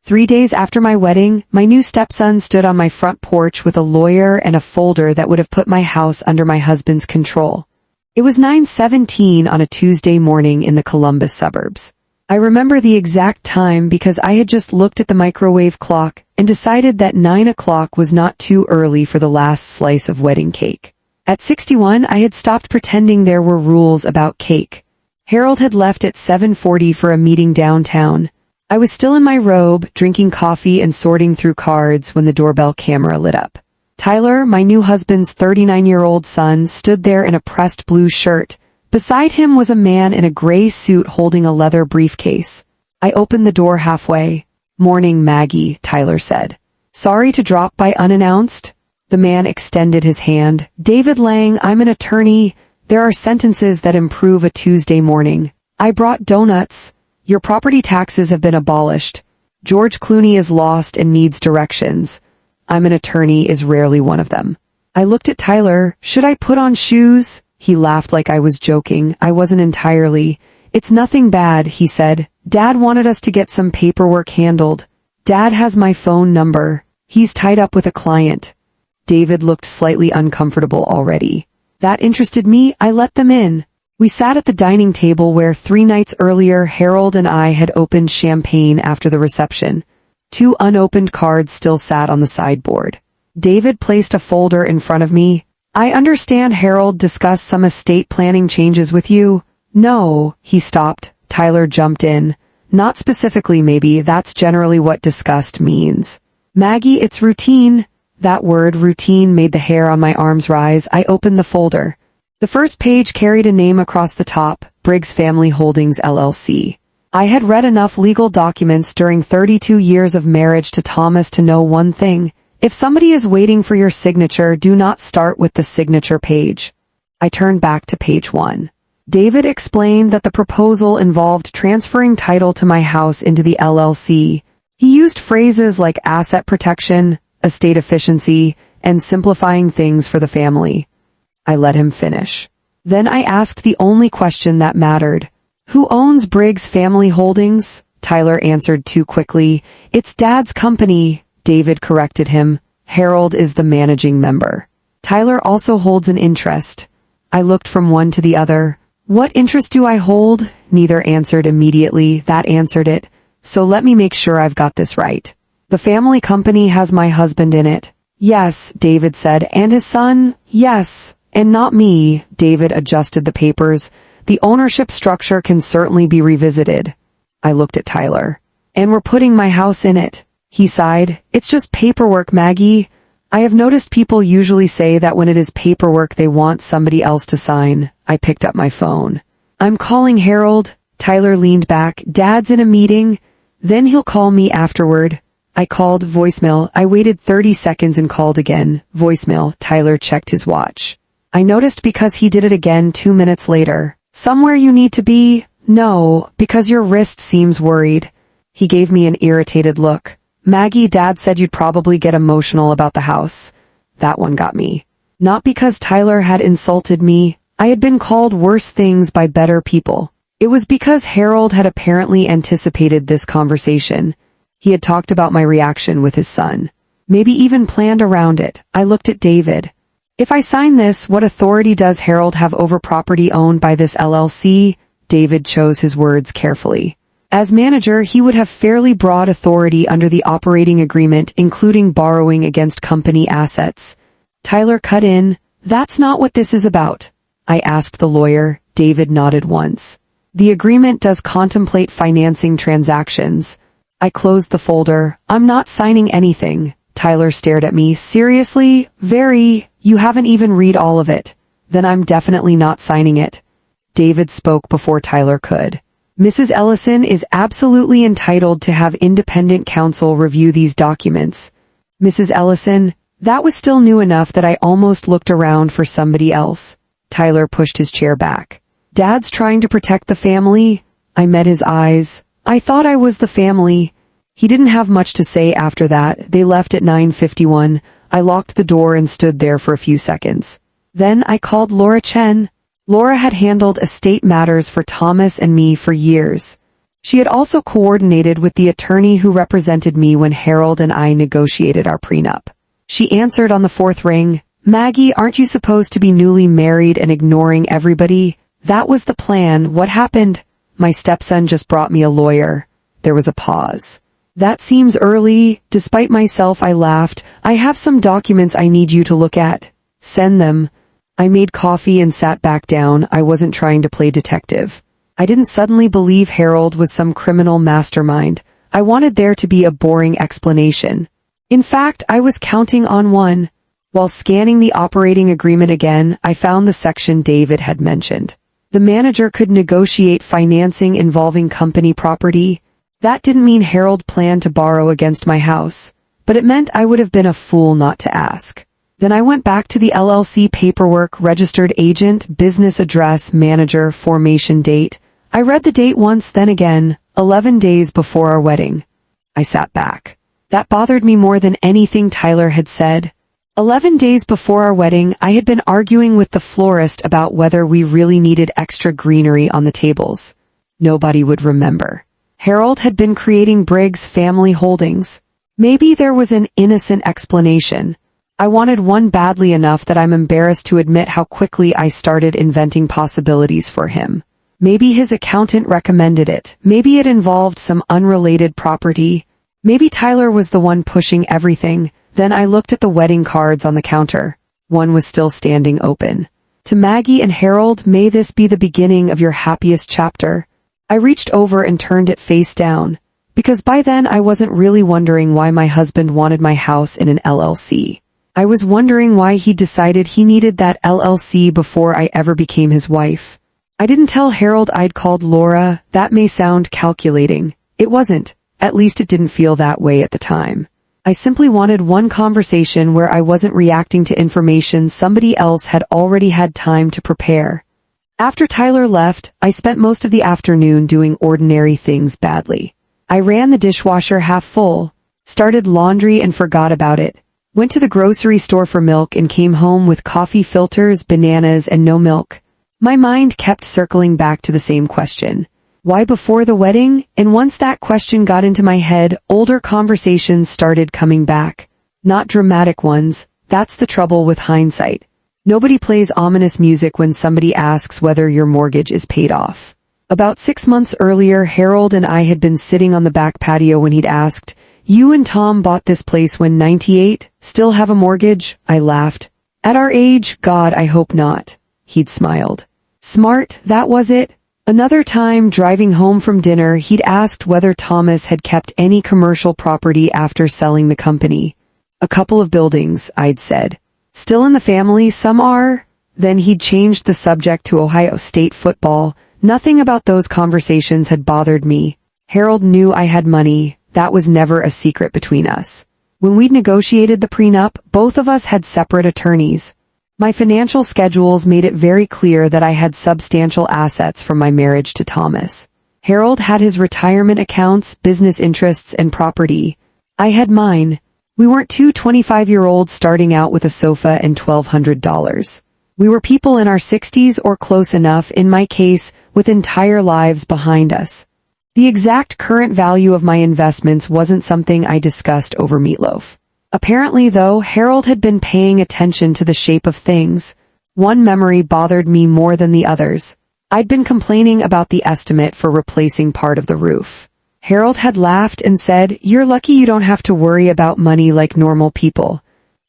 3 days after my wedding, my new stepson stood on my front porch with a lawyer and a folder that would have put my house under my husband's control. It was 9:17 on a Tuesday morning in the Columbus suburbs. I remember the exact time because I had just looked at the microwave clock and decided that 9 o'clock was not too early for the last slice of wedding cake. At 61, I had stopped pretending there were rules about cake. Harold had left at 7:40 for a meeting downtown. I was still in my robe, drinking coffee and sorting through cards when the doorbell camera lit up. Tyler, my new husband's 39-year-old son, stood there in a pressed blue shirt. Beside him was a man in a gray suit holding a leather briefcase. I opened the door halfway. "Morning, Maggie," Tyler said. "Sorry to drop by unannounced." The man extended his hand. "David Lang, I'm an attorney. There are sentences that improve a Tuesday morning. I brought donuts. Your property taxes have been abolished. George Clooney is lost and needs directions. I'm an attorney is rarely one of them." I looked at Tyler. "Should I put on shoes?" He laughed like I was joking. I wasn't entirely. "It's nothing bad," he said. "Dad wanted us to get some paperwork handled. Dad has my phone number. He's tied up with a client." David looked slightly uncomfortable already. That interested me. I let them in. We sat at the dining table where 3 nights earlier Harold and I had opened champagne after the reception. 2 unopened cards still sat on the sideboard. David placed a folder in front of me. "I understand Harold discussed some estate planning changes with you." "No," he stopped. Tyler jumped in. "Not specifically, maybe. That's generally what discussed means." "Maggie, it's routine." That word, routine, made the hair on my arms rise. I opened the folder. The first page carried a name across the top, Briggs Family Holdings LLC. I had read enough legal documents during 32 years of marriage to Thomas to know one thing. If somebody is waiting for your signature, do not start with the signature page. I turned back to page 1. David explained that the proposal involved transferring title to my house into the LLC. He used phrases like asset protection, estate efficiency, and simplifying things for the family. I let him finish. Then I asked the only question that mattered. "Who owns Briggs Family Holdings?" Tyler answered too quickly. "It's Dad's company." David corrected him. "Harold is the managing member. Tyler also holds an interest." I looked from one to the other. "What interest do I hold?" Neither answered immediately. That answered it. "So let me make sure I've got this right. The family company has my husband in it." "Yes," David said. "And his son?" "Yes. And not me." David adjusted the papers. "The ownership structure can certainly be revisited." I looked at Tyler. "And we're putting my house in it." He sighed. "It's just paperwork, Maggie. I have noticed people usually say that when it is paperwork they want somebody else to sign." I picked up my phone. "I'm calling Harold." Tyler leaned back. "Dad's in a meeting. Then he'll call me afterward." I called voicemail. I waited 30 seconds and called again. Voicemail. Tyler checked his watch. I noticed because he did it again 2 minutes later. "Somewhere you need to be?" "No, because your wrist seems worried." He gave me an irritated look. "Maggie, Dad said you'd probably get emotional about the house." That one got me. Not because Tyler had insulted me. I had been called worse things by better people. It was because Harold had apparently anticipated this conversation. He had talked about my reaction with his son. Maybe even planned around it. I looked at David. "If I sign this, what authority does Harold have over property owned by this LLC?" David chose his words carefully. "As manager, he would have fairly broad authority under the operating agreement, including borrowing against company assets." Tyler cut in. "That's not what this is about." I asked the lawyer. David nodded once. "The agreement does contemplate financing transactions." I closed the folder. "I'm not signing anything." Tyler stared at me. "Seriously? Very? You haven't even read all of it." "Then I'm definitely not signing it." David spoke before Tyler could. "Mrs. Ellison is absolutely entitled to have independent counsel review these documents." "Mrs. Ellison?" That was still new enough that I almost looked around for somebody else. Tyler pushed his chair back. "Dad's trying to protect the family?" I met his eyes. "I thought I was the family." He didn't have much to say after that. They left at 9:51. I locked the door and stood there for a few seconds. Then I called Laura Chen. Laura had handled estate matters for Thomas and me for years. She had also coordinated with the attorney who represented me when Harold and I negotiated our prenup. She answered on the fourth ring, "Maggie, aren't you supposed to be newly married and ignoring everybody? That was the plan. What happened?" "My stepson just brought me a lawyer." There was a pause. "That seems early." Despite myself, I laughed. "I have some documents I need you to look at." "Send them." I made coffee and sat back down. I wasn't trying to play detective. I didn't suddenly believe Harold was some criminal mastermind. I wanted there to be a boring explanation. In fact, I was counting on one. While scanning the operating agreement again, I found the section David had mentioned. The manager could negotiate financing involving company property. That didn't mean Harold planned to borrow against my house, but it meant I would have been a fool not to ask. Then I went back to the LLC paperwork, registered agent, business address, manager, formation date. I read the date once, then again, 11 days before our wedding. I sat back. That bothered me more than anything Tyler had said. 11 days before our wedding, I had been arguing with the florist about whether we really needed extra greenery on the tables. Nobody would remember. Harold had been creating Briggs Family Holdings. Maybe there was an innocent explanation. I wanted one badly enough that I'm embarrassed to admit how quickly I started inventing possibilities for him. Maybe his accountant recommended it. Maybe it involved some unrelated property. Maybe Tyler was the one pushing everything. Then I looked at the wedding cards on the counter. One was still standing open. "To Maggie and Harold, may this be the beginning of your happiest chapter." I reached over and turned it face down, because by then I wasn't really wondering why my husband wanted my house in an LLC. I was wondering why he decided he needed that LLC before I ever became his wife. I didn't tell Harold I'd called Laura. That may sound calculating. It wasn't. At least it didn't feel that way at the time. I simply wanted one conversation where I wasn't reacting to information somebody else had already had time to prepare. After Tyler left, I spent most of the afternoon doing ordinary things badly. I ran the dishwasher half full, started laundry and forgot about it, went to the grocery store for milk and came home with coffee filters, bananas, and no milk. My mind kept circling back to the same question. Why before the wedding? And once that question got into my head, older conversations started coming back. Not dramatic ones. That's the trouble with hindsight. Nobody plays ominous music when somebody asks whether your mortgage is paid off. About 6 months earlier, Harold and I had been sitting on the back patio when he'd asked, "You and Tom bought this place when 98? Still have a mortgage?" I laughed. "At our age, God, I hope not." He'd smiled. Smart, that was it. Another time, driving home from dinner, he'd asked whether Thomas had kept any commercial property after selling the company. "A couple of buildings," I'd said. "Still in the family, some are." Then he'd changed the subject to Ohio State football. Nothing about those conversations had bothered me. Harold knew I had money. That was never a secret between us. When we'd negotiated the prenup, both of us had separate attorneys. My financial schedules made it very clear that I had substantial assets from my marriage to Thomas. Harold had his retirement accounts, business interests, and property. I had mine. We weren't two 25-year-olds starting out with a sofa and $1,200. We were people in our 60s or close enough, in my case, with entire lives behind us. The exact current value of my investments wasn't something I discussed over meatloaf. Apparently, though, Harold had been paying attention to the shape of things. One memory bothered me more than the others. I'd been complaining about the estimate for replacing part of the roof. Harold had laughed and said, "You're lucky you don't have to worry about money like normal people."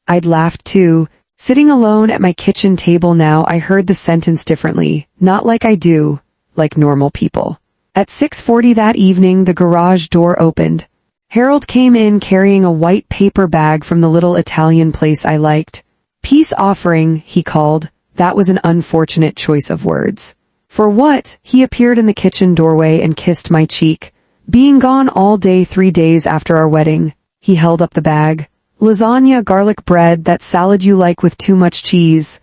I'd laughed too. Sitting alone at my kitchen table now, I heard the sentence differently. Not like I do, like normal people. At 6:40 that evening, the garage door opened. Harold came in carrying a white paper bag from the little Italian place I liked. "Peace offering," he called. That was an unfortunate choice of words. "For what?" He appeared in the kitchen doorway and kissed my cheek. "Being gone all day 3 days after our wedding." He held up the bag. "Lasagna, garlic bread, that salad you like with too much cheese."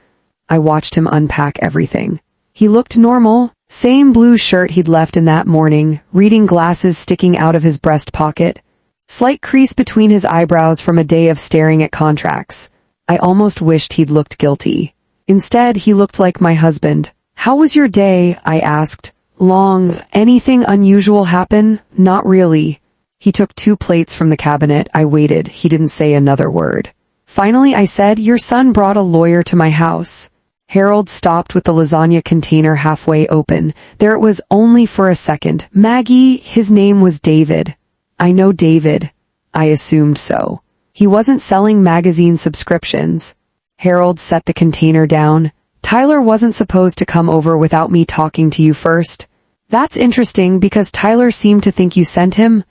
I watched him unpack everything. He looked normal. Same blue shirt he'd left in that morning, reading glasses sticking out of his breast pocket. Slight crease between his eyebrows from a day of staring at contracts. I almost wished he'd looked guilty. Instead, he looked like my husband. "How was your day?" I asked. Long. Anything unusual happen? Not really. He took 2 plates from the cabinet. I waited. He didn't say another word. Finally, I said, "Your son brought a lawyer to my house." Harold stopped with the lasagna container halfway open. There it was only for a second. Maggie, his name was David. I know David. I assumed so. He wasn't selling magazine subscriptions. Harold set the container down. Tyler wasn't supposed to come over without me talking to you first. That's interesting because Tyler seemed to think you sent him.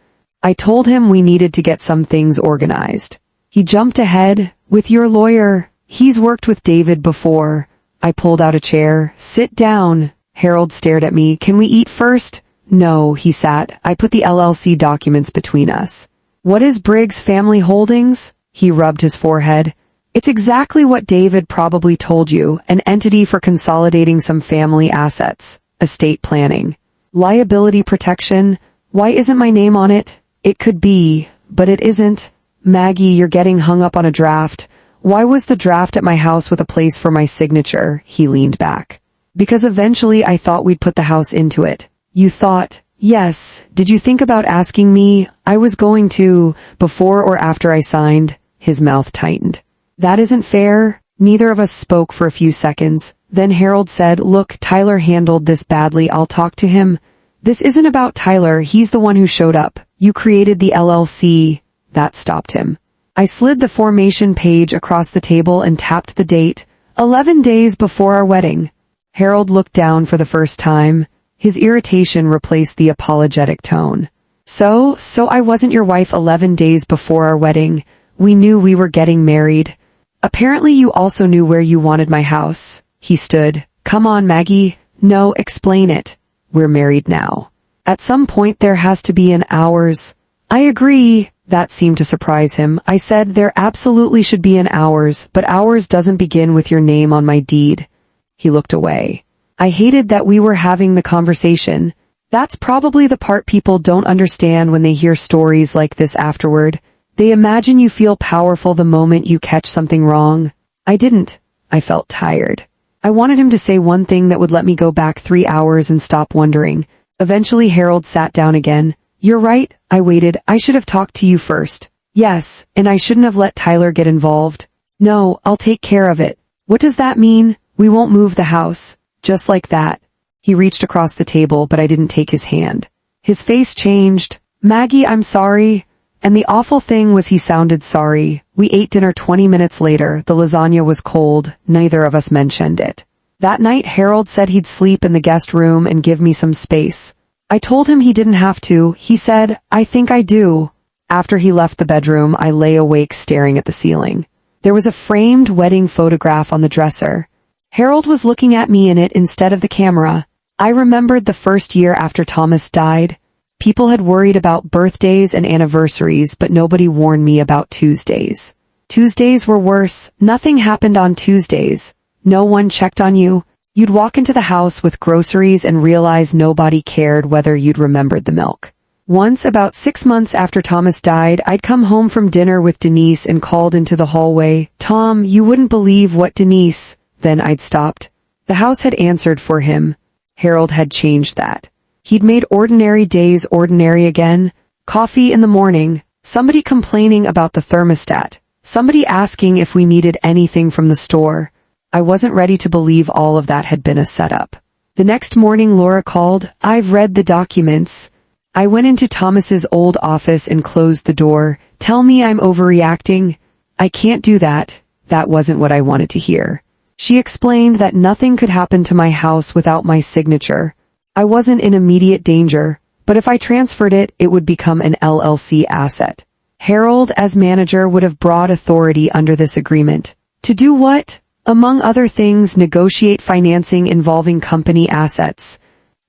I told him we needed to get some things organized. He jumped ahead. With your lawyer. He's worked with David before. I pulled out a chair. Sit down. Harold stared at me. Can we eat first? No, he sat. I put the LLC documents between us. What is Briggs Family Holdings? He rubbed his forehead. It's exactly what David probably told you, an entity for consolidating some family assets. Estate planning. Liability protection. Why isn't my name on it? It could be, but it isn't. Maggie, you're getting hung up on a draft. Why was the draft at my house with a place for my signature? He leaned back. Because eventually I thought we'd put the house into it. You thought? Yes. Did you think about asking me? I was going to, before or after I signed. His mouth tightened. That isn't fair. Neither of us spoke for a few seconds. Then Harold said, look, Tyler handled this badly. I'll talk to him. This isn't about Tyler. He's the one who showed up. You created the LLC. That stopped him. I slid the formation page across the table and tapped the date. 11 days before our wedding. Harold looked down for the first time. His irritation replaced the apologetic tone. So I wasn't your wife 11 days before our wedding. We knew we were getting married. Apparently you also knew where you wanted my house. He stood. Come on, Maggie. No, explain it. We're married now. At some point there has to be an ours. I agree. That seemed to surprise him. I said there absolutely should be an ours, but ours doesn't begin with your name on my deed. He looked away. I hated that we were having the conversation. That's probably the part people don't understand when they hear stories like this afterward. They imagine you feel powerful the moment you catch something wrong. I didn't. I felt tired. I wanted him to say one thing that would let me go back 3 hours and stop wondering. Eventually Harold sat down again. You're right, I waited. I should have talked to you first. Yes, and I shouldn't have let Tyler get involved. No, I'll take care of it. What does that mean? We won't move the house. Just like that. He reached across the table, but I didn't take his hand. His face changed. Maggie, I'm sorry. And the awful thing was he sounded sorry. We ate dinner 20 minutes later. The lasagna was cold. Neither of us mentioned it. That night, Harold said he'd sleep in the guest room and give me some space. I told him he didn't have to. He said, I think I do. After he left the bedroom, I lay awake staring at the ceiling. There was a framed wedding photograph on the dresser. Harold was looking at me in it instead of the camera. I remembered the first year after Thomas died. People had worried about birthdays and anniversaries, but nobody warned me about Tuesdays. Tuesdays were worse. Nothing happened on Tuesdays. No one checked on you. You'd walk into the house with groceries and realize nobody cared whether you'd remembered the milk. Once, about 6 months after Thomas died, I'd come home from dinner with Denise and called into the hallway, Tom, you wouldn't believe what Denise... Then I'd stopped. The house had answered for him. Harold had changed that. He'd made ordinary days ordinary again. Coffee in the morning, somebody complaining about the thermostat, somebody asking if we needed anything from the store. I wasn't ready to believe all of that had been a setup. The next morning Laura called. I've read the documents. I went into Thomas's old office and closed the door. Tell me I'm overreacting. I can't do that. That wasn't what I wanted to hear. She explained that nothing could happen to my house without my signature. I wasn't in immediate danger, but if I transferred it, it would become an LLC asset. Harold, as manager, would have broad authority under this agreement. To do what? Among other things, negotiate financing involving company assets.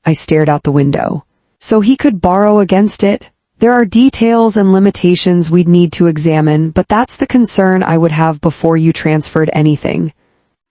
I stared out the window. So he could borrow against it? There are details and limitations we'd need to examine, but that's the concern I would have before you transferred anything.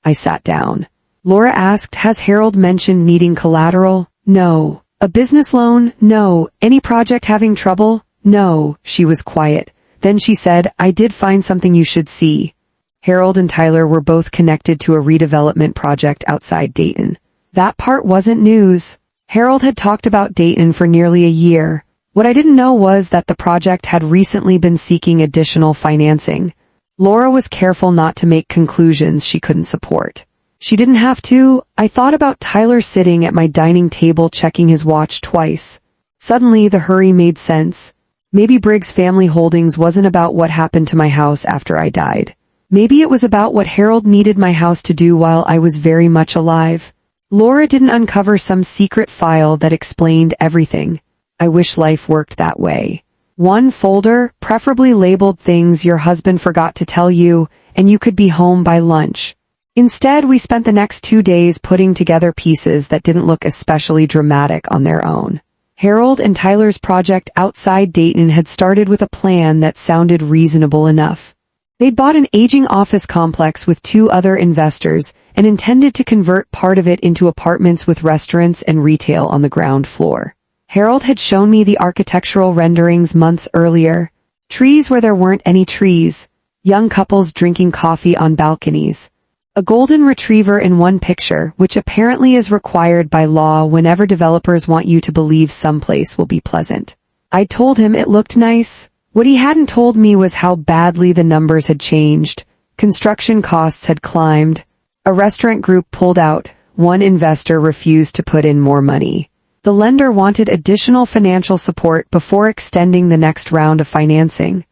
I sat down. Laura asked, has Harold mentioned needing collateral? No. A business loan? No. Any project having trouble? No. She was quiet. Then she said, I did find something you should see. Harold and Tyler were both connected to a redevelopment project outside Dayton. That part wasn't news. Harold had talked about Dayton for nearly a year. What I didn't know was that the project had recently been seeking additional financing. Laura was careful not to make conclusions she couldn't support. She didn't have to. I thought about Tyler sitting at my dining table checking his watch twice. Suddenly, the hurry made sense. Maybe Briggs Family Holdings wasn't about what happened to my house after I died. Maybe it was about what Harold needed my house to do while I was very much alive. Laura didn't uncover some secret file that explained everything. I wish life worked that way. One folder, preferably labeled things your husband forgot to tell you, and you could be home by lunch. Instead, we spent the next 2 days putting together pieces that didn't look especially dramatic on their own. Harold and Tyler's project outside Dayton had started with a plan that sounded reasonable enough. They'd bought an aging office complex with 2 other investors and intended to convert part of it into apartments with restaurants and retail on the ground floor. Harold had shown me the architectural renderings months earlier. Trees where there weren't any trees, young couples drinking coffee on balconies. A golden retriever in one picture, which apparently is required by law whenever developers want you to believe someplace will be pleasant. I told him it looked nice. What he hadn't told me was how badly the numbers had changed. Construction costs had climbed. A restaurant group pulled out. One investor refused to put in more money. The lender wanted additional financial support before extending the next round of financing.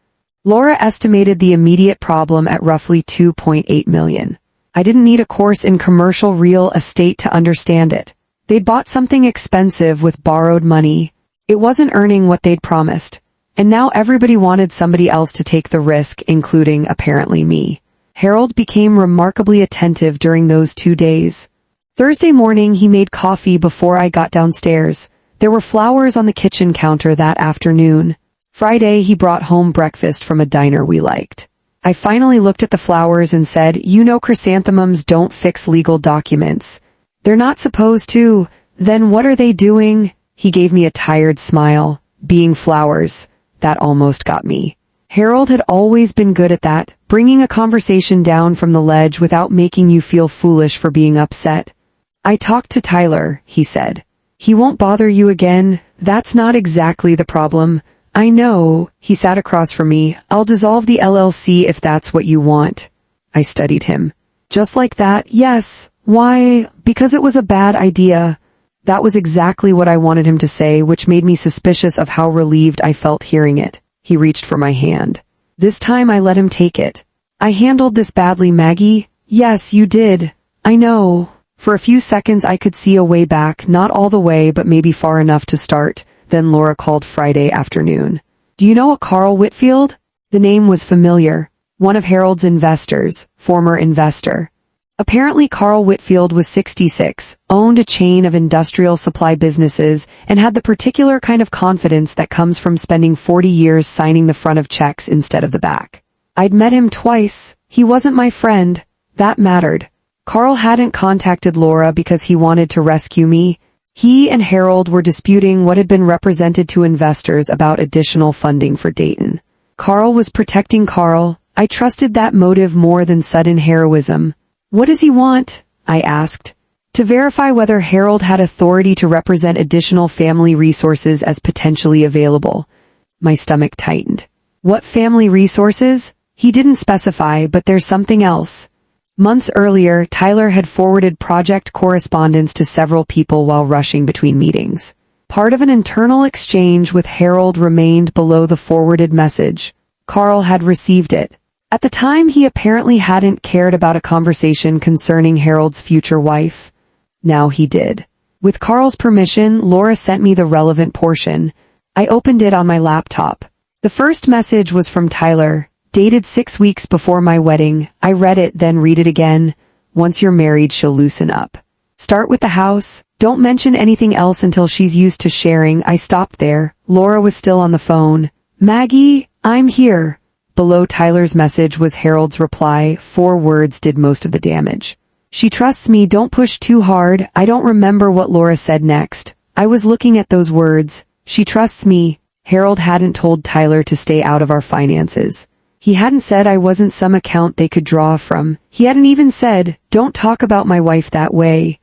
Laura estimated the immediate problem at roughly $2.8 million. I didn't need a course in commercial real estate to understand it. They'd bought something expensive with borrowed money. It wasn't earning what they'd promised. And now everybody wanted somebody else to take the risk, including, apparently, me. Harold became remarkably attentive during those 2 days. Thursday morning, he made coffee before I got downstairs. There were flowers on the kitchen counter that afternoon. Friday, he brought home breakfast from a diner we liked. I finally looked at the flowers and said, "You know chrysanthemums don't fix legal documents. They're not supposed to. Then what are they doing?" He gave me a tired smile. "Being flowers." That almost got me. Harold had always been good at that, bringing a conversation down from the ledge without making you feel foolish for being upset. "I talked to Tyler," he said. "He won't bother you again. That's not exactly the problem." "I know," he sat across from me. "I'll dissolve the LLC if that's what you want." I studied him. "Just like that?" "Yes." "Why?" "Because it was a bad idea." That was exactly what I wanted him to say, which made me suspicious of how relieved I felt hearing it. He reached for my hand. This time I let him take it. "I handled this badly, Maggie." "Yes, you did. I know." For a few seconds I could see a way back, not all the way, but maybe far enough to start. Then Laura called Friday afternoon. "Do you know a Carl Whitfield?" The name was familiar. One of Harold's investors, former investor. Apparently Carl Whitfield was 66, owned a chain of industrial supply businesses, and had the particular kind of confidence that comes from spending 40 years signing the front of checks instead of the back. I'd met him twice. He wasn't my friend. That mattered. Carl hadn't contacted Laura because he wanted to rescue me. He and Harold were disputing what had been represented to investors about additional funding for Dayton. Carl was protecting Carl. I trusted that motive more than sudden heroism. "What does he want?" I asked. "To verify whether Harold had authority to represent additional family resources as potentially available." My stomach tightened. "What family resources?" He didn't specify, but there's something else. Months earlier, Tyler had forwarded project correspondence to several people while rushing between meetings. Part of an internal exchange with Harold remained below the forwarded message. Carl had received it. At the time, he apparently hadn't cared about a conversation concerning Harold's future wife. Now he did. With Carl's permission, Laura sent me the relevant portion. I opened it on my laptop. The first message was from Tyler. Dated 6 weeks before my wedding. I read it, then read it again. "Once you're married, she'll loosen up. Start with the house. Don't mention anything else until she's used to sharing." I stopped there. Laura was still on the phone. "Maggie, I'm here." Below Tyler's message was Harold's reply. 4 words did most of the damage. "She trusts me, don't push too hard." I don't remember what Laura said next. I was looking at those words. She trusts me. Harold hadn't told Tyler to stay out of our finances. He hadn't said I wasn't some account they could draw from. He hadn't even said, "Don't talk about my wife that way."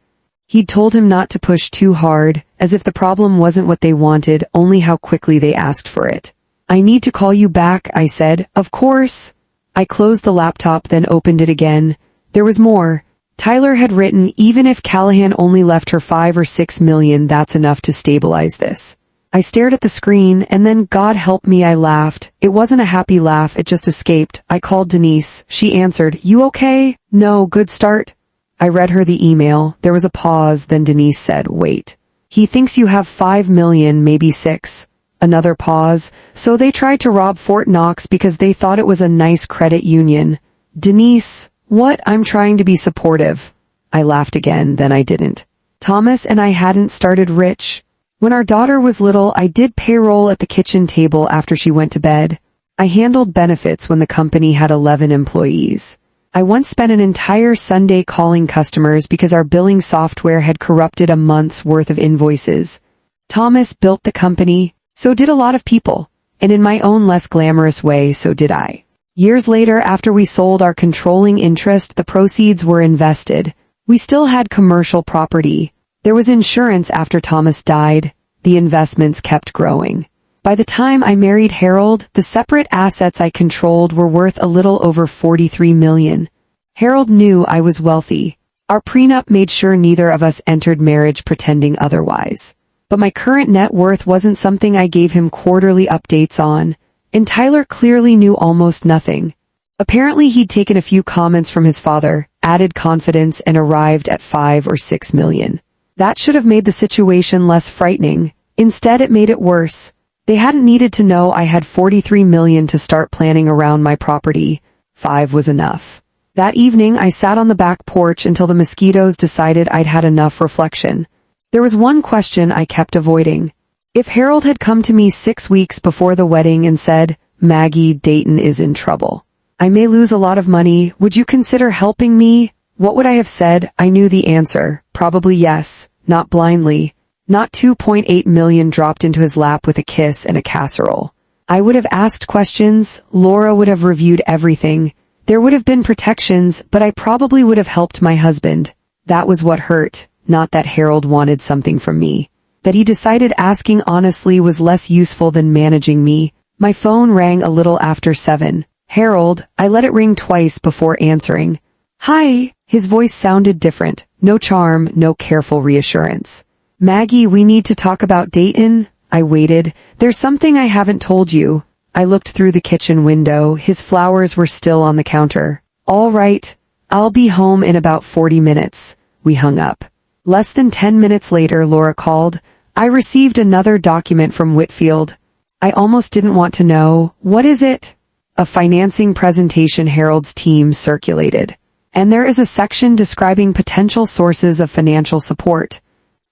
He'd told him not to push too hard, as if the problem wasn't what they wanted, only how quickly they asked for it. "I need to call you back," I said. "Of course." I closed the laptop, then opened it again. There was more. Tyler had written, "Even if Callahan only left her 5 or 6 million, that's enough to stabilize this." I stared at the screen, and then, God help me, I laughed. It wasn't a happy laugh, it just escaped. I called Denise. She answered, "You okay?" "No, good start." I read her the email. There was a pause, then Denise said, "Wait. He thinks you have 5 million, maybe 6. Another pause. "So they tried to rob Fort Knox because they thought it was a nice credit union." Denise, what? I'm trying to be supportive. I laughed again, then I didn't. Thomas and I hadn't started rich. When our daughter was little, I did payroll at the kitchen table after she went to bed. I handled benefits when the company had 11 employees. I once spent an entire Sunday calling customers because our billing software had corrupted a month's worth of invoices. Thomas built the company, so did a lot of people, and in my own less glamorous way, so did I. Years later, after we sold our controlling interest, the proceeds were invested. We still had commercial property. There was insurance after Thomas died. The investments kept growing. By the time I married Harold, the separate assets I controlled were worth a little over 43 million. Harold knew I was wealthy. Our prenup made sure neither of us entered marriage pretending otherwise. But my current net worth wasn't something I gave him quarterly updates on, and Tyler clearly knew almost nothing. Apparently he'd taken a few comments from his father, added confidence, and arrived at 5 or 6 million. That should have made the situation less frightening. Instead, it made it worse. They hadn't needed to know I had 43 million to start planning around my property. 5 was enough. That evening, I sat on the back porch until the mosquitoes decided I'd had enough reflection. There was one question I kept avoiding. If Harold had come to me 6 weeks before the wedding and said, "Maggie, Dayton is in trouble. I may lose a lot of money. Would you consider helping me?" What would I have said? I knew the answer. Probably yes, not blindly. Not 2.8 million dropped into his lap with a kiss and a casserole. I would have asked questions. Laura would have reviewed everything. There would have been protections, but I probably would have helped my husband. That was what hurt, not that Harold wanted something from me. That he decided asking honestly was less useful than managing me. My phone rang a little after 7. "Harold," I let it ring twice before answering. "Hi." His voice sounded different. No charm, no careful reassurance. "Maggie, we need to talk about Dayton." I waited. "There's something I haven't told you." I looked through the kitchen window. His flowers were still on the counter. "All right. I'll be home in about 40 minutes. We hung up. Less than 10 minutes later, Laura called. I received another document from Whitfield. I almost didn't want to know. "What is it?" A financing presentation Harold's team circulated. And there is a section describing potential sources of financial support.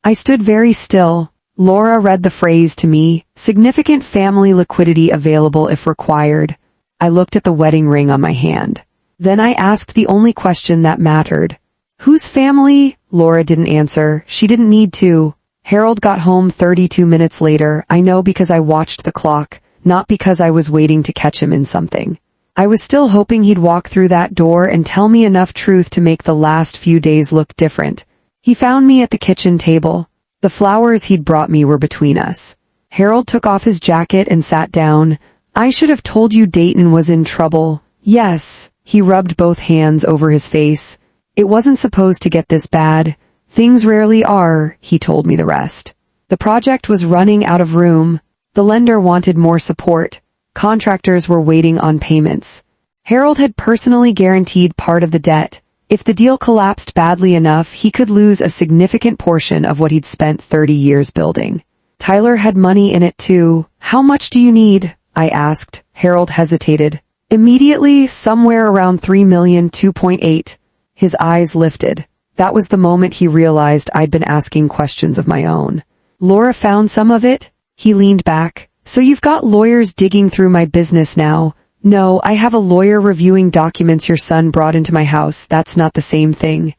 I stood very still. Laura read the phrase to me, "Significant family liquidity available if required." I looked at the wedding ring on my hand. Then I asked the only question that mattered. "Whose family?" Laura didn't answer. She didn't need to. Harold got home 32 minutes later. I know because I watched the clock, not because I was waiting to catch him in something. I was still hoping he'd walk through that door and tell me enough truth to make the last few days look different. He found me at the kitchen table. The flowers he'd brought me were between us. Harold took off his jacket and sat down. "I should have told you Dayton was in trouble." "Yes." He rubbed both hands over his face. "It wasn't supposed to get this bad. Things rarely are." He told me the rest. The project was running out of room. The lender wanted more support. Contractors were waiting on payments. Harold had personally guaranteed part of the debt. If the deal collapsed badly enough, he could lose a significant portion of what he'd spent 30 years building. Tyler had money in it too. "How much do you need?" I asked. Harold hesitated. "Immediately, somewhere around 3 million, 2.8. His eyes lifted. That was the moment he realized I'd been asking questions of my own. "Laura found some of it?" He leaned back. "So you've got lawyers digging through my business now?" "No, I have a lawyer reviewing documents your son brought into my house. That's not the same thing."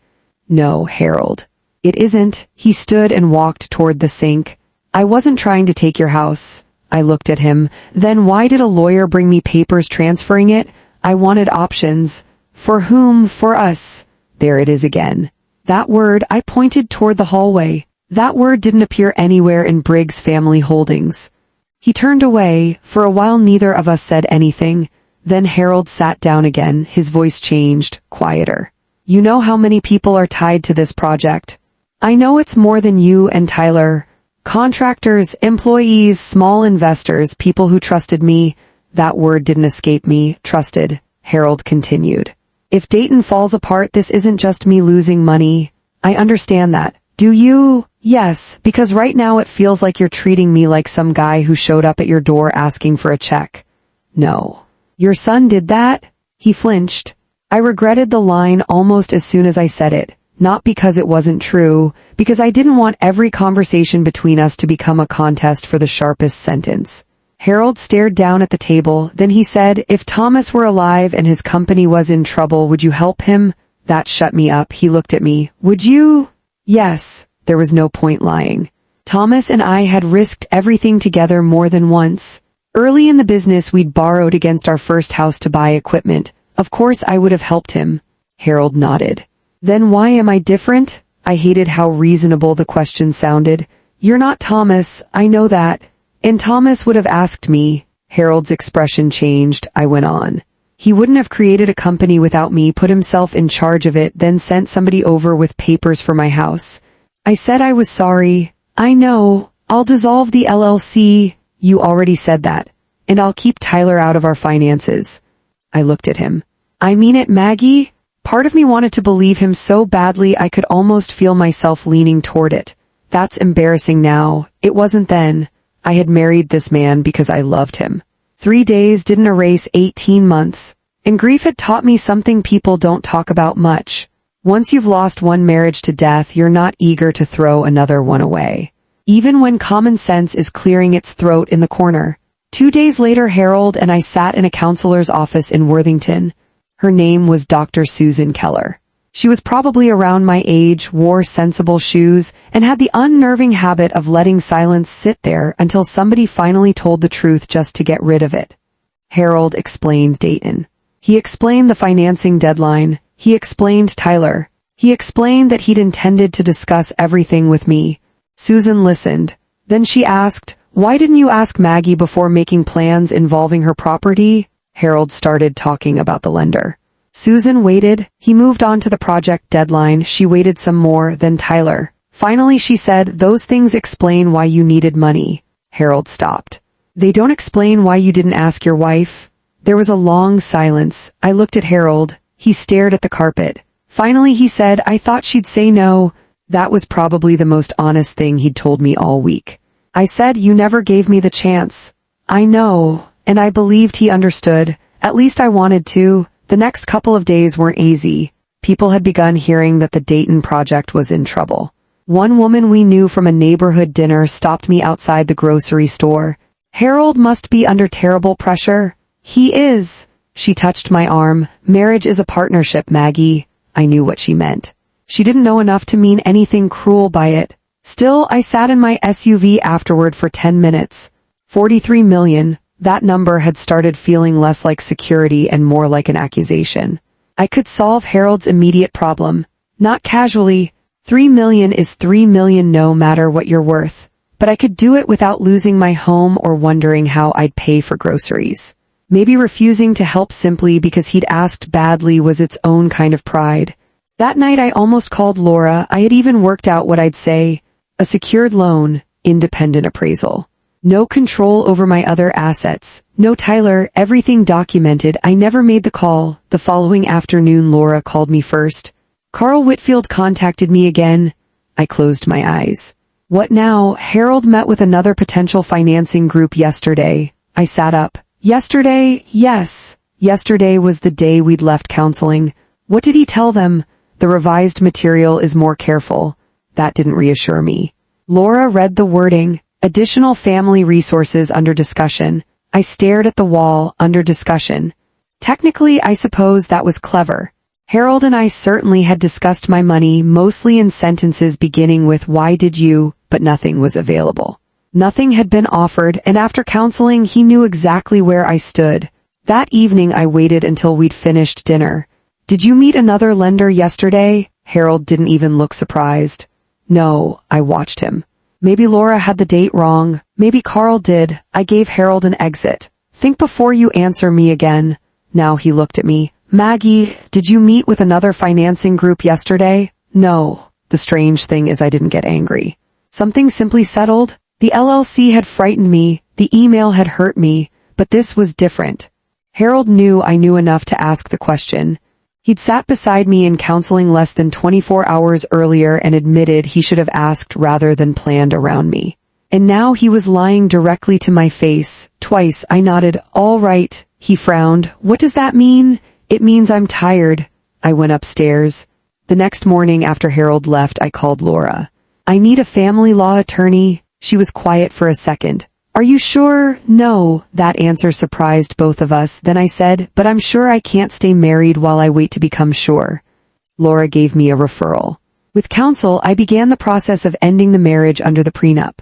"No, Harold. It isn't." He stood and walked toward the sink. "I wasn't trying to take your house." I looked at him. "Then why did a lawyer bring me papers transferring it?" "I wanted options." "For whom?" "For us." There it is again. That word, I pointed toward the hallway. That word didn't appear anywhere in Briggs Family Holdings. He turned away. For a while neither of us said anything. Then Harold sat down again, his voice changed, quieter. You know how many people are tied to this project. I know it's more than you and Tyler. Contractors, employees, small investors, people who trusted me. That word didn't escape me, trusted. Harold continued. If Dayton falls apart, this isn't just me losing money. I understand that. Do you? Yes, because right now it feels like you're treating me like some guy who showed up at your door asking for a check. No. Your son did that? He flinched. I regretted the line almost as soon as I said it, not because it wasn't true, because I didn't want every conversation between us to become a contest for the sharpest sentence. Harold stared down at the table, then he said, if Thomas were alive and his company was in trouble, would you help him? That shut me up. He looked at me. Would you? Yes. There was no point lying. Thomas and I had risked everything together more than once. Early in the business, we'd borrowed against our first house to buy equipment. Of course, I would have helped him. Harold nodded. Then why am I different? I hated how reasonable the question sounded. You're not Thomas, I know that. And Thomas would have asked me. Harold's expression changed. I went on. He wouldn't have created a company without me, put himself in charge of it, then sent somebody over with papers for my house. I said I was sorry. I know. I'll dissolve the LLC. You already said that. And I'll keep Tyler out of our finances. I looked at him. I mean it, Maggie? Part of me wanted to believe him so badly I could almost feel myself leaning toward it. That's embarrassing now. It wasn't then. I had married this man because I loved him. 3 days didn't erase 18 months. And grief had taught me something people don't talk about much. Once you've lost one marriage to death, you're not eager to throw another one away. Even when common sense is clearing its throat in the corner. 2 days later, Harold and I sat in a counselor's office in Worthington. Her name was Dr. Susan Keller. She was probably around my age, wore sensible shoes, and had the unnerving habit of letting silence sit there until somebody finally told the truth just to get rid of it. Harold explained Dayton. He explained the financing deadline. He explained Tyler. He explained that he'd intended to discuss everything with me. Susan listened. Then she asked, why didn't you ask Maggie before making plans involving her property? Harold started talking about the lender. Susan waited. He moved on to the project deadline. She waited some more, then Tyler. Finally she said, those things explain why you needed money. Harold stopped. They don't explain why you didn't ask your wife. There was a long silence. I looked at Harold. He stared at the carpet. Finally he said, I thought she'd say no. That was probably the most honest thing he'd told me all week. I said, you never gave me the chance. I know, and I believed he understood. At least I wanted to. The next couple of days weren't easy. People had begun hearing that the Dayton project was in trouble. One woman we knew from a neighborhood dinner stopped me outside the grocery store. Harold must be under terrible pressure. He is. She touched my arm. Marriage is a partnership, Maggie. I knew what she meant. She didn't know enough to mean anything cruel by it. Still, I sat in my SUV afterward for 10 minutes. 43 million. That number had started feeling less like security and more like an accusation. I could solve Harold's immediate problem. Not casually. 3 million is 3 million no matter what you're worth. But I could do it without losing my home or wondering how I'd pay for groceries. Maybe refusing to help simply because he'd asked badly was its own kind of pride. That night I almost called Laura. I had even worked out what I'd say. A secured loan, independent appraisal. No control over my other assets. No Tyler, everything documented. I never made the call. The following afternoon Laura called me first. Carl Whitfield contacted me again. I closed my eyes. What now? Harold met with another potential financing group yesterday. I sat up. Yesterday? Yes. Yesterday was the day we'd left counseling. What did he tell them? The revised material is more careful. That didn't reassure me. Laura read the wording. Additional family resources under discussion. I stared at the wall, under discussion. Technically, I suppose that was clever. Harold and I certainly had discussed my money, mostly in sentences beginning with why did you, but nothing was available. Nothing had been offered, and after counseling he knew exactly where I stood. That evening I waited until we'd finished dinner. Did you meet another lender yesterday? Harold didn't even look surprised. No, I watched him. Maybe Laura had the date wrong. Maybe Carl did. I gave Harold an exit. Think before you answer me again. Now he looked at me. Maggie, did you meet with another financing group yesterday? No. The strange thing is I didn't get angry. Something simply settled. The LLC had frightened me. The email had hurt me. But this was different. Harold knew I knew enough to ask the question. He'd sat beside me in counseling less than 24 hours earlier and admitted he should have asked rather than planned around me. And now he was lying directly to my face. Twice I nodded. All right. He frowned. What does that mean? It means I'm tired. I went upstairs. The next morning after Harold left, I called Laura. I need a family law attorney. She was quiet for a second. Are you sure? No. That answer surprised both of us. Then I said, but I'm sure I can't stay married while I wait to become sure. Laura gave me a referral. With counsel, I began the process of ending the marriage under the prenup.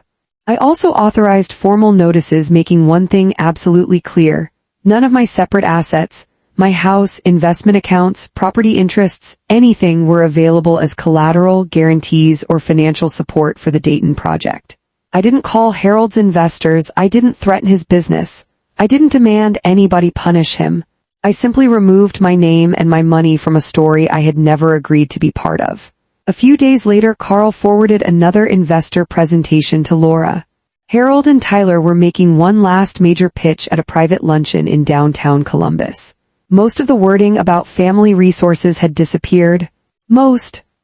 I also authorized formal notices making one thing absolutely clear. None of my separate assets, my house, investment accounts, property interests, anything were available as collateral, guarantees, or financial support for the Dayton project. I didn't call Harold's investors. I didn't threaten his business. I didn't demand anybody punish him. I simply removed my name and my money from a story I had never agreed to be part of. A few days later, Carl forwarded another investor presentation to Laura. Harold and Tyler were making one last major pitch at a private luncheon in downtown Columbus. Most of the wording about family resources had disappeared.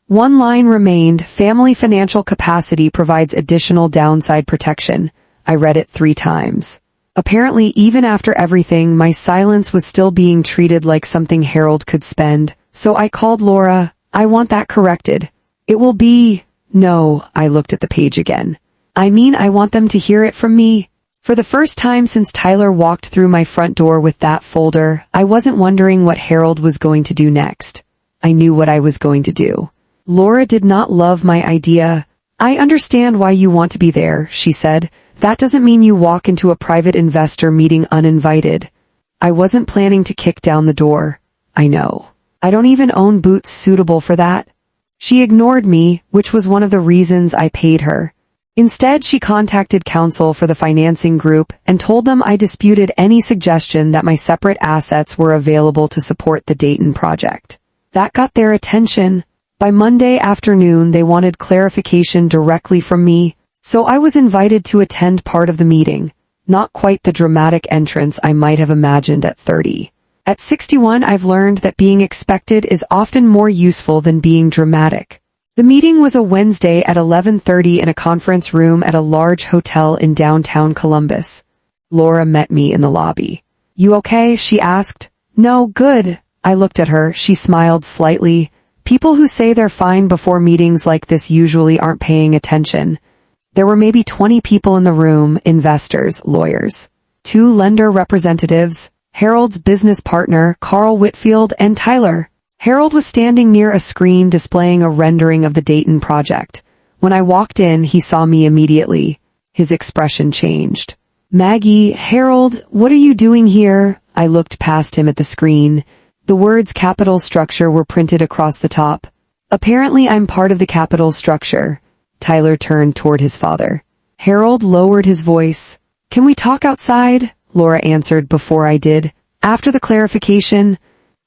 One line remained: family financial capacity provides additional downside protection. I read it 3 times. Apparently, even after everything, my silence was still being treated like something Harold could spend. So I called Laura. I want that corrected. It will be... No, I looked at the page again. I mean, I want them to hear it from me. For the first time since Tyler walked through my front door with that folder, I wasn't wondering what Harold was going to do next. I knew what I was going to do. Laura did not love my idea. I understand why you want to be there, she said. That doesn't mean you walk into a private investor meeting uninvited. I wasn't planning to kick down the door. I know. I don't even own boots suitable for that. She ignored me, which was one of the reasons I paid her. Instead, she contacted counsel for the financing group and told them I disputed any suggestion that my separate assets were available to support the Dayton project. That got their attention. By Monday afternoon, they wanted clarification directly from me, so I was invited to attend part of the meeting. Not quite the dramatic entrance I might have imagined at 30. At 61, I've learned that being expected is often more useful than being dramatic. The meeting was a Wednesday at 11:30 in a conference room at a large hotel in downtown Columbus. Laura met me in the lobby. You okay? She asked. No, good. I looked at her. She smiled slightly. People who say they're fine before meetings like this usually aren't paying attention. There were maybe 20 people in the room, investors, lawyers, 2 lender representatives, Harold's business partner, Carl Whitfield, and Tyler. Harold was standing near a screen displaying a rendering of the Dayton project. When I walked in, he saw me immediately. His expression changed. Maggie, Harold, what are you doing here? I looked past him at the screen. The words capital structure were printed across the top. Apparently I'm part of the capital structure. Tyler turned toward his father. Harold lowered his voice. Can we talk outside? Laura answered before I did. After the clarification,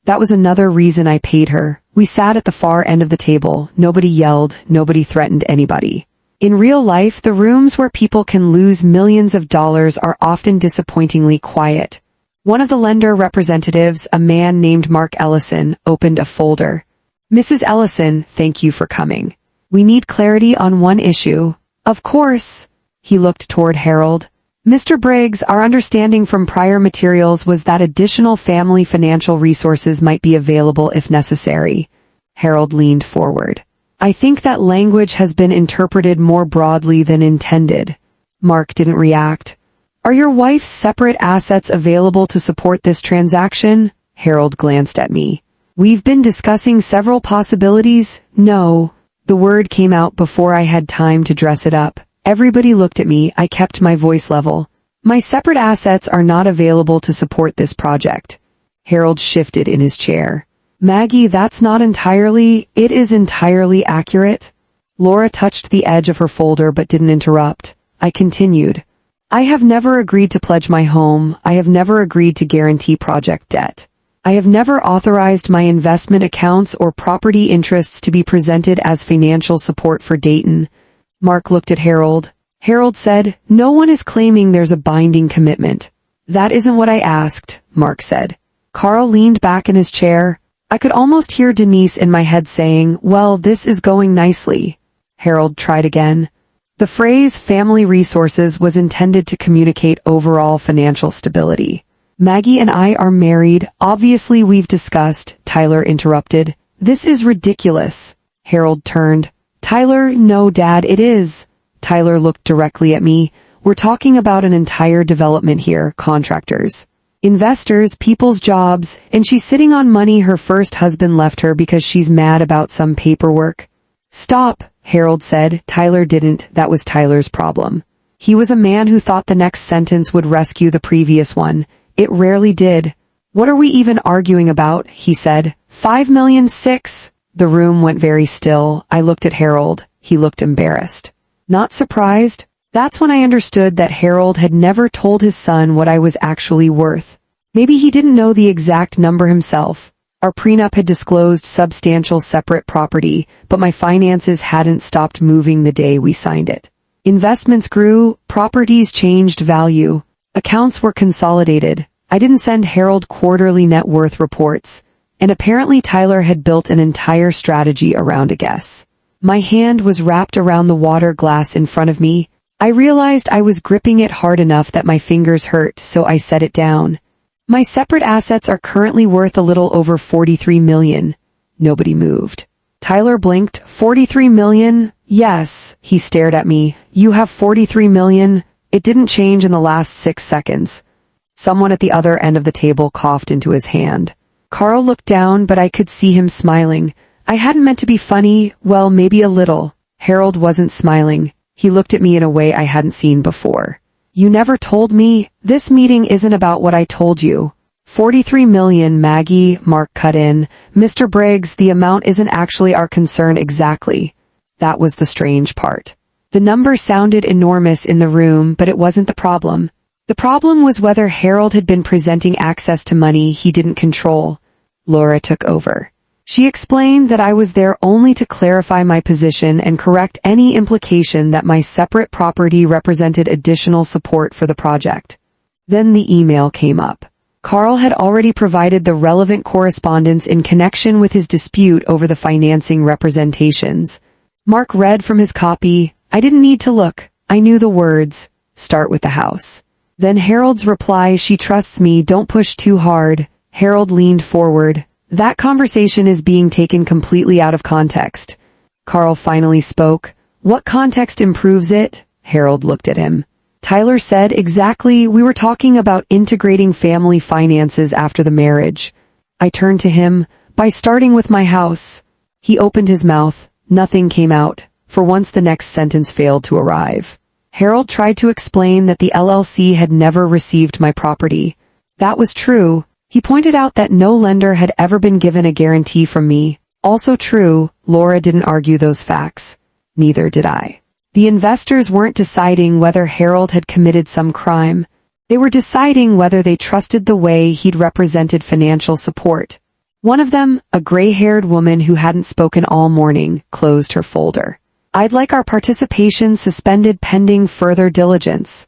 that was another reason I paid her. We sat at the far end of the table. Nobody yelled. Nobody threatened anybody. In real life, the rooms where people can lose millions of dollars are often disappointingly quiet. One of the lender representatives, a man named Mark Ellison, opened a folder. Mrs. Ellison, thank you for coming. We need clarity on one issue. Of course. He looked toward Harold. Mr. Briggs, our understanding from prior materials was that additional family financial resources might be available if necessary. Harold leaned forward. I think that language has been interpreted more broadly than intended. Mark didn't react. Are your wife's separate assets available to support this transaction? Harold glanced at me. We've been discussing several possibilities. No. The word came out before I had time to dress it up. Everybody looked at me. I kept my voice level. My separate assets are not available to support this project. Harold shifted in his chair. Maggie, it is entirely accurate. Laura touched the edge of her folder but didn't interrupt. I continued. I have never agreed to pledge my home. I have never agreed to guarantee project debt. I have never authorized my investment accounts or property interests to be presented as financial support for Dayton. Mark looked at Harold. Harold said, no one is claiming there's a binding commitment. That isn't what I asked, Mark said. Carl leaned back in his chair. I could almost hear Denise in my head saying, well, this is going nicely. Harold tried again. The phrase family resources was intended to communicate overall financial stability. Maggie and I are married. Obviously we've discussed, Tyler interrupted. This is ridiculous. Harold turned. Tyler, no, Dad, it is. Tyler looked directly at me. We're talking about an entire development here, contractors, investors, people's jobs, and she's sitting on money her first husband left her because she's mad about some paperwork. Stop, Harold said. Tyler didn't. That was Tyler's problem. He was a man who thought the next sentence would rescue the previous one. It rarely did. What are we even arguing about? He said. 5,000,006. The room went very still. I looked at Harold. He looked embarrassed. Not surprised. That's when I understood that Harold had never told his son what I was actually worth. Maybe he didn't know the exact number himself. Our prenup had disclosed substantial separate property, but my finances hadn't stopped moving the day we signed it. Investments grew, properties changed value, accounts were consolidated. I didn't send Harold quarterly net worth reports, and apparently Tyler had built an entire strategy around a guess. My hand was wrapped around the water glass in front of me. I realized I was gripping it hard enough that my fingers hurt, so I set it down. My separate assets are currently worth a little over 43 million. Nobody moved. Tyler blinked. 43 million? Yes. He stared at me. You have 43 million? It didn't change in the last 6 seconds. Someone at the other end of the table coughed into his hand. Carl looked down, but I could see him smiling. I hadn't meant to be funny, well, maybe a little. Harold wasn't smiling. He looked at me in a way I hadn't seen before. You never told me. This meeting isn't about what I told you. 43 million, Maggie, Mark cut in. Mr. Briggs, the amount isn't actually our concern exactly. That was the strange part. The number sounded enormous in the room, but it wasn't the problem. The problem was whether Harold had been presenting access to money he didn't control. Laura took over. She explained that I was there only to clarify my position and correct any implication that my separate property represented additional support for the project. Then the email came up. Carl had already provided the relevant correspondence in connection with his dispute over the financing representations. Mark read from his copy. I didn't need to look. I knew the words. Start with the house. Then Harold's reply, she trusts me, don't push too hard. Harold leaned forward. That conversation is being taken completely out of context. Carl finally spoke. What context improves it? Harold looked at him. Tyler said, exactly, we were talking about integrating family finances after the marriage. I turned to him, by starting with my house. He opened his mouth. Nothing came out. For once the next sentence failed to arrive. Harold tried to explain that the LLC had never received my property. That was true. He pointed out that no lender had ever been given a guarantee from me. Also true, Laura didn't argue those facts. Neither did I. The investors weren't deciding whether Harold had committed some crime. They were deciding whether they trusted the way he'd represented financial support. One of them, a gray-haired woman who hadn't spoken all morning, closed her folder. I'd like our participation suspended pending further diligence.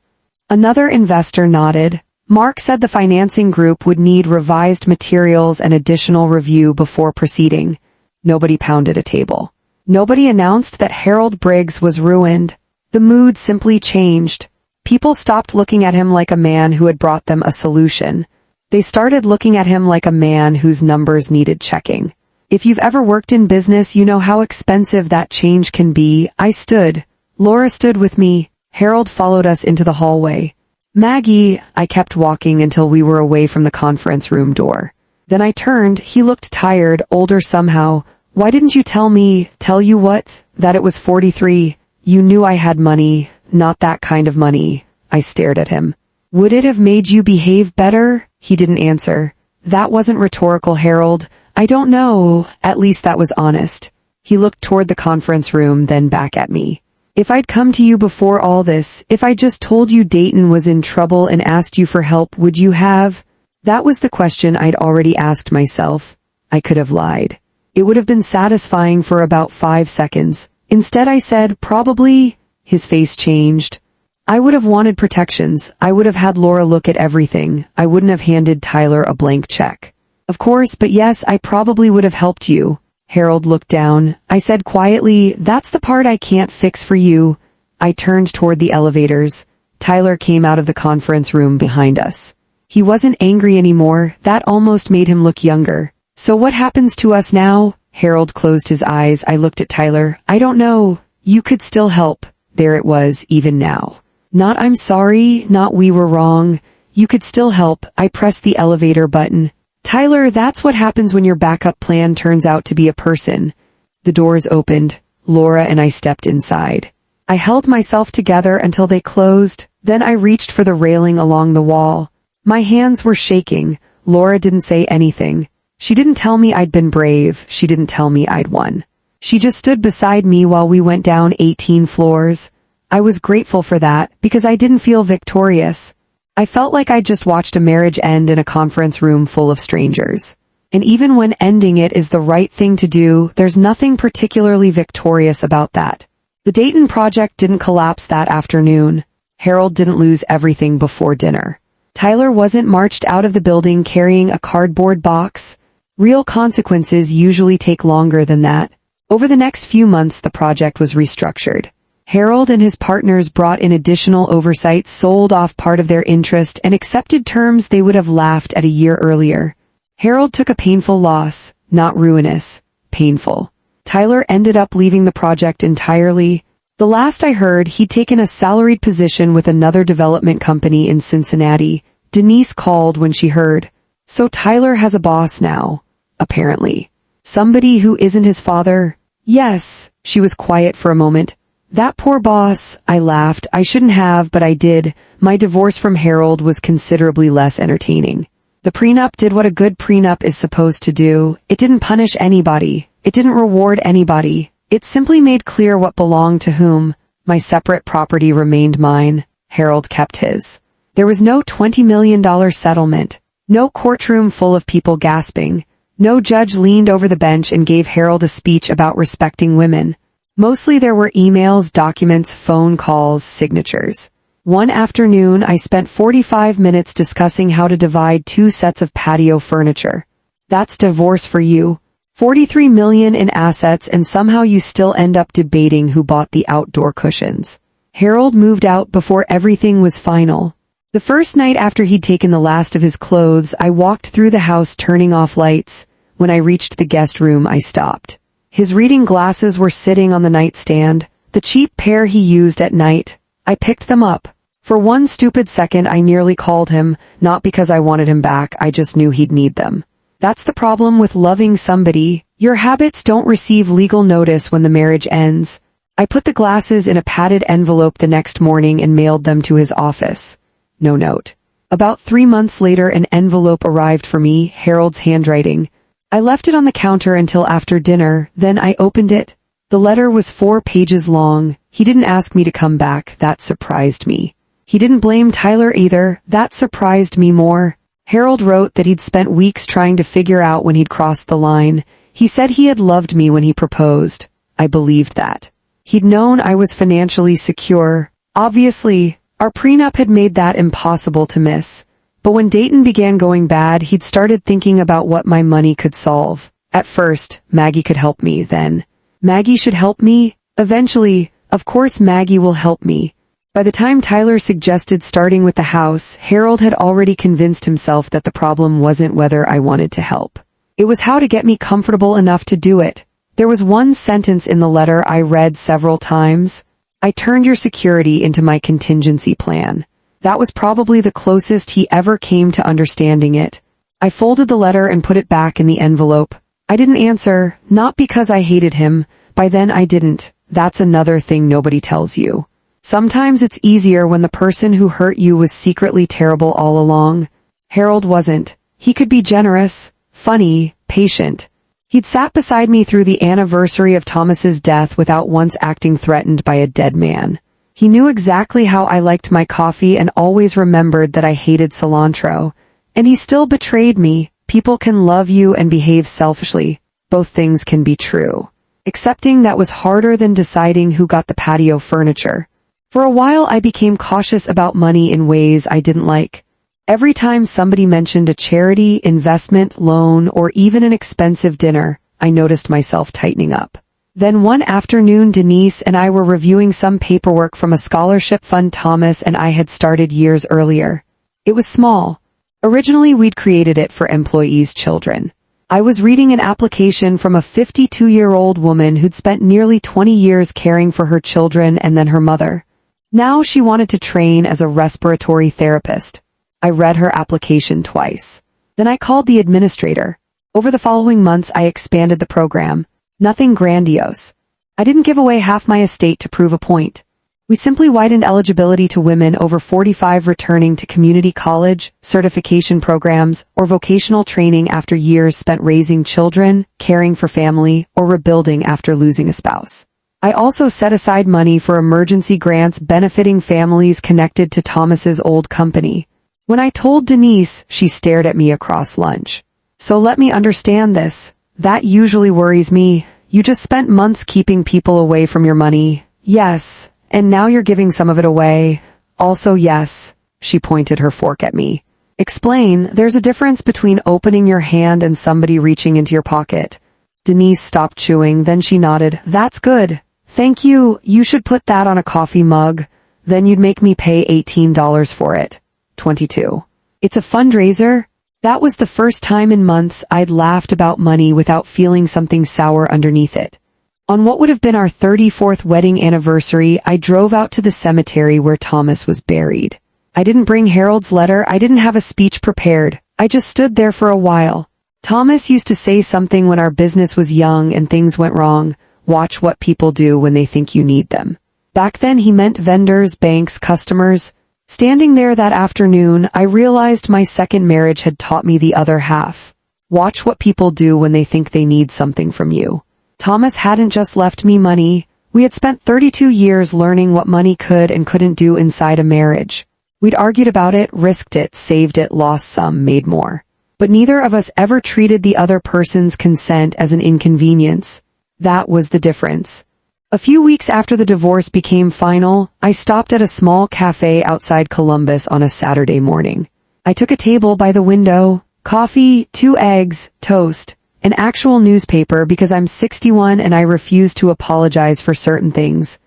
Another investor nodded. Mark said the financing group would need revised materials and additional review before proceeding. Nobody pounded a table. Nobody announced that Harold Briggs was ruined. The mood simply changed. People stopped looking at him like a man who had brought them a solution. They started looking at him like a man whose numbers needed checking. If you've ever worked in business, you know how expensive that change can be. I stood. Laura stood with me. Harold followed us into the hallway. Maggie, I kept walking until we were away from the conference room door. Then I turned. He looked tired, older somehow. Why didn't you tell me? Tell you what? That it was 43. You knew I had money. Not that kind of money. I stared at him. Would it have made you behave better? He didn't answer. That wasn't rhetorical, Harold. I don't know, at least that was honest. He looked toward the conference room, then back at me. If I'd come to you before all this, if I just told you Dayton was in trouble and asked you for help, would you have? That was the question I'd already asked myself. I could have lied. It would have been satisfying for about 5 seconds. Instead I said, probably. His face changed. I would have wanted protections. I would have had Laura look at everything. I wouldn't have handed Tyler a blank check. Of course, but yes, I probably would have helped you. Harold looked down. I said quietly, that's the part I can't fix for you. I turned toward the elevators. Tyler came out of the conference room behind us. He wasn't angry anymore. That almost made him look younger. So what happens to us now? Harold closed his eyes. I looked at Tyler. I don't know. You could still help. There it was, even now. Not I'm sorry, not we were wrong. You could still help. I pressed the elevator button. Tyler, that's what happens when your backup plan turns out to be a person. The doors opened. Laura and I stepped inside. I held myself together until they closed, then I reached for the railing along the wall. My hands were shaking. Laura didn't say anything. She didn't tell me I'd been brave. She didn't tell me I'd won. She just stood beside me while we went down 18 floors. I was grateful for that, because I didn't feel victorious. I felt like I'd just watched a marriage end in a conference room full of strangers. And even when ending it is the right thing to do, there's nothing particularly victorious about that. The Dayton project didn't collapse that afternoon. Harold didn't lose everything before dinner. Tyler wasn't marched out of the building carrying a cardboard box. Real consequences usually take longer than that. Over the next few months, the project was restructured. Harold and his partners brought in additional oversight, sold off part of their interest, and accepted terms they would have laughed at a year earlier. Harold took a painful loss, not ruinous, painful. Tyler ended up leaving the project entirely. The last I heard, he'd taken a salaried position with another development company in Cincinnati. Denise called when she heard. So Tyler has a boss now, apparently. Somebody who isn't his father? Yes. She was quiet for a moment. That poor boss, I laughed. I shouldn't have, but I did. My divorce from Harold was considerably less entertaining. The prenup did what a good prenup is supposed to do. It didn't punish anybody. It didn't reward anybody. It simply made clear what belonged to whom. My separate property remained mine. Harold kept his. There was no $20 million settlement. No courtroom full of people gasping. No judge leaned over the bench and gave Harold a speech about respecting women. Mostly there were emails, documents, phone calls, signatures. One afternoon, I spent 45 minutes discussing how to divide 2 sets of patio furniture. That's divorce for you. $43 million in assets, and somehow you still end up debating who bought the outdoor cushions. Harold moved out before everything was final. The first night after he'd taken the last of his clothes, I walked through the house turning off lights. When I reached the guest room, I stopped. His reading glasses were sitting on the nightstand, the cheap pair he used at night. I picked them up. For one stupid second I nearly called him, not because I wanted him back, I just knew he'd need them. That's the problem with loving somebody. Your habits don't receive legal notice when the marriage ends. I put the glasses in a padded envelope the next morning and mailed them to his office. No note. About 3 months later an envelope arrived for me, Harold's handwriting. I left it on the counter until after dinner, then I opened it. The letter was 4 pages long. He didn't ask me to come back. That surprised me. He didn't blame Tyler either. That surprised me more. Harold wrote that he'd spent weeks trying to figure out when he'd crossed the line. He said he had loved me when he proposed. I believed that. He'd known I was financially secure. Obviously, our prenup had made that impossible to miss. But when Dayton began going bad, he'd started thinking about what my money could solve. At first, Maggie could help me, then. Maggie should help me? Eventually, of course Maggie will help me. By the time Tyler suggested starting with the house, Harold had already convinced himself that the problem wasn't whether I wanted to help. It was how to get me comfortable enough to do it. There was one sentence in the letter I read several times. I turned your security into my contingency plan. That was probably the closest he ever came to understanding it. I folded the letter and put it back in the envelope. I didn't answer, not because I hated him. By then I didn't. That's another thing nobody tells you. Sometimes it's easier when the person who hurt you was secretly terrible all along. Harold wasn't. He could be generous, funny, patient. He'd sat beside me through the anniversary of Thomas's death without once acting threatened by a dead man. He knew exactly how I liked my coffee and always remembered that I hated cilantro. And he still betrayed me. People can love you and behave selfishly. Both things can be true. Accepting that was harder than deciding who got the patio furniture. For a while I became cautious about money in ways I didn't like. Every time somebody mentioned a charity, investment, loan, or even an expensive dinner, I noticed myself tightening up. Then one afternoon Denise and I were reviewing some paperwork from a scholarship fund Thomas and I had started years earlier. It was small. Originally we'd created it for employees' children. I was reading an application from a 52-year-old woman who'd spent nearly 20 years caring for her children and then her mother. Now she wanted to train as a respiratory therapist. I read her application twice. Then I called the administrator. Over the following months I expanded the program. Nothing grandiose. I didn't give away half my estate to prove a point. We simply widened eligibility to women over 45 returning to community college, certification programs, or vocational training after years spent raising children, caring for family, or rebuilding after losing a spouse. I also set aside money for emergency grants benefiting families connected to Thomas's old company. When I told Denise, she stared at me across lunch. So let me understand this. That usually worries me. You just spent months keeping people away from your money. Yes. And now you're giving some of it away. Also yes. She pointed her fork at me. Explain, there's a difference between opening your hand and somebody reaching into your pocket. Denise stopped chewing, then she nodded. That's good. Thank you. You should put that on a coffee mug. Then you'd make me pay $18 for it. 22. It's a fundraiser. That was the first time in months I'd laughed about money without feeling something sour underneath it. On what would have been our 34th wedding anniversary, I drove out to the cemetery where Thomas was buried. I didn't bring Harold's letter, I didn't have a speech prepared. I just stood there for a while. Thomas used to say something when our business was young and things went wrong. Watch what people do when they think you need them. Back then he meant vendors, banks, customers. Standing there that afternoon, I realized my second marriage had taught me the other half. Watch what people do when they think they need something from you. Thomas hadn't just left me money. We had spent 32 years learning what money could and couldn't do inside a marriage. We'd argued about it, risked it, saved it, lost some, made more. But neither of us ever treated the other person's consent as an inconvenience. That was the difference. A few weeks after the divorce became final, I stopped at a small cafe outside Columbus on a Saturday morning. I took a table by the window, coffee, 2 eggs, toast, an actual newspaper because I'm 61 and I refuse to apologize for certain things.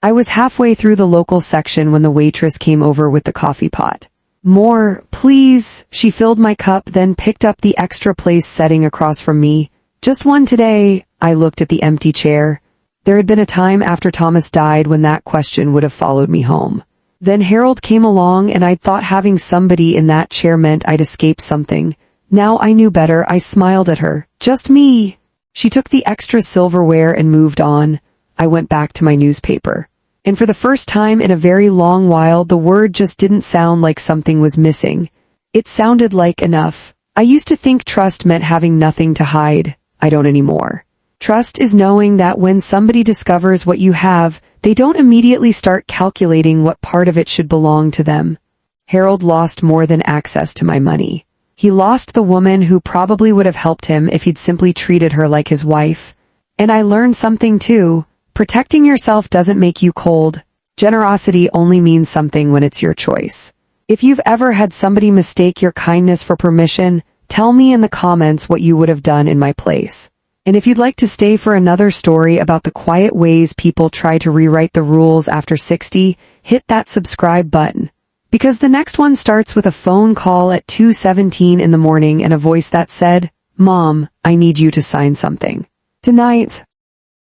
I was halfway through the local section when the waitress came over with the coffee pot. More, please. She filled my cup, then picked up the extra place setting across from me. Just one today. I looked at the empty chair. There had been a time after Thomas died when that question would have followed me home. Then Harold came along and I'd thought having somebody in that chair meant I'd escape something. Now I knew better. I smiled at her. Just me. She took the extra silverware and moved on. I went back to my newspaper. And for the first time in a very long while, the word just didn't sound like something was missing. It sounded like enough. I used to think trust meant having nothing to hide. I don't anymore. Trust is knowing that when somebody discovers what you have, they don't immediately start calculating what part of it should belong to them. Harold lost more than access to my money. He lost the woman who probably would have helped him if he'd simply treated her like his wife. And I learned something too. Protecting yourself doesn't make you cold. Generosity only means something when it's your choice. If you've ever had somebody mistake your kindness for permission, tell me in the comments what you would have done in my place. And if you'd like to stay for another story about the quiet ways people try to rewrite the rules after 60, hit that subscribe button. Because the next one starts with a phone call at 2:17 in the morning and a voice that said, "Mom, I need you to sign something." Tonight,